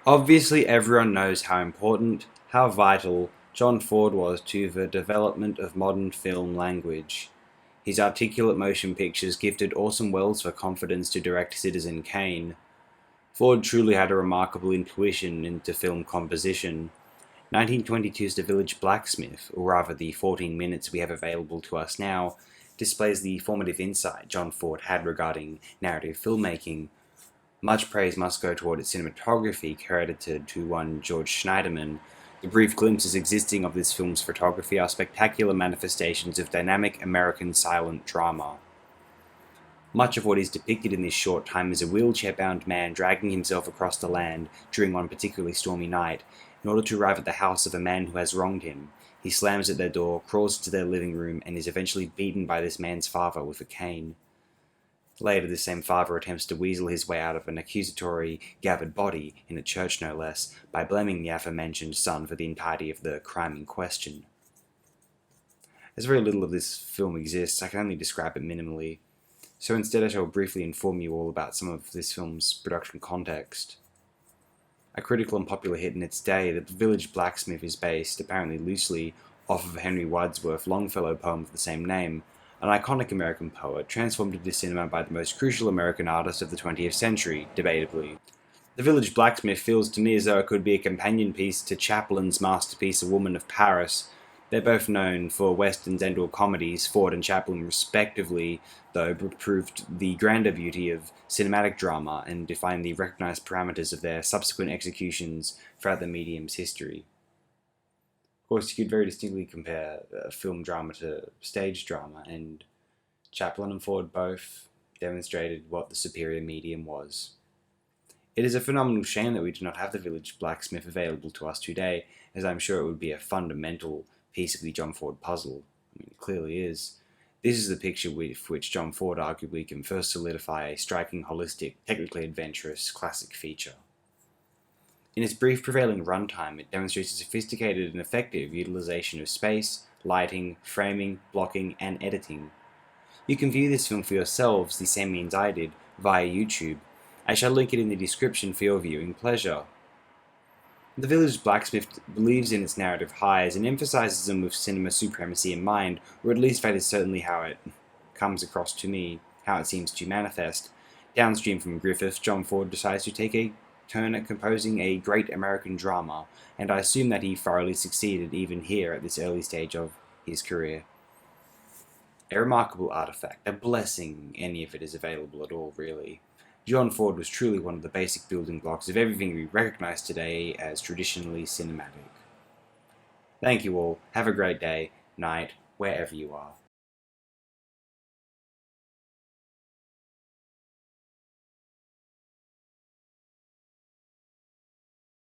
Obviously, everyone knows how important, how vital John Ford was to the development of modern film language. His articulate motion pictures gifted Orson Welles the confidence to direct Citizen Kane. Ford truly had a remarkable intuition into film composition. 1922's The Village Blacksmith, or rather the 14 minutes we have available to us now, displays the formative insight John Ford had regarding narrative filmmaking. Much praise must go toward its cinematography, credited to one George Schneiderman. The brief glimpses existing of this film's photography are spectacular manifestations of dynamic American silent drama. Much of what is depicted in this short time is a wheelchair-bound man dragging himself across the land during one particularly stormy night in order to arrive at the house of a man who has wronged him. He slams at their door, crawls into their living room, and is eventually beaten by this man's father with a cane. Later, this same father attempts to weasel his way out of an accusatory gathered body, in a church no less, by blaming the aforementioned son for the entirety of the crime in question. As very little of this film exists, I can only describe it minimally, so instead I shall briefly inform you all about some of this film's production context. A critical and popular hit in its day, The Village Blacksmith is based, apparently loosely, off of Henry Wadsworth's Longfellow poem of the same name, an iconic American poet transformed into cinema by the most crucial American artist of the 20th century, debatably. The Village Blacksmith feels to me as though it could be a companion piece to Chaplin's masterpiece A Woman of Paris. They're both known for westerns and/or comedies. Ford and Chaplin respectively, though, proved the grander beauty of cinematic drama and defined the recognized parameters of their subsequent executions throughout the medium's history. Of course, you could very distinctly compare film drama to stage drama, and Chaplin and Ford both demonstrated what the superior medium was. It is a phenomenal shame that we do not have The Village Blacksmith available to us today, as I'm sure it would be a fundamental piece of the John Ford puzzle. I mean, it clearly is. This is the picture with which John Ford arguably can first solidify a striking, holistic, technically adventurous, classic feature. In its brief prevailing runtime, it demonstrates a sophisticated and effective utilization of space, lighting, framing, blocking, and editing. You can view this film for yourselves, the same means I did, via YouTube. I shall link it in the description for your viewing pleasure. The Village Blacksmith believes in its narrative highs and emphasizes them with cinema supremacy in mind, or at least that is certainly how it comes across to me, how it seems to manifest. Downstream from Griffith, John Ford decides to take a turn at composing a great American drama, and I assume that he thoroughly succeeded even here at this early stage of his career. A remarkable artifact, a blessing any of it is available at all, really. John Ford was truly one of the basic building blocks of everything we recognize today as traditionally cinematic. Thank you all, have a great day, night, wherever you are.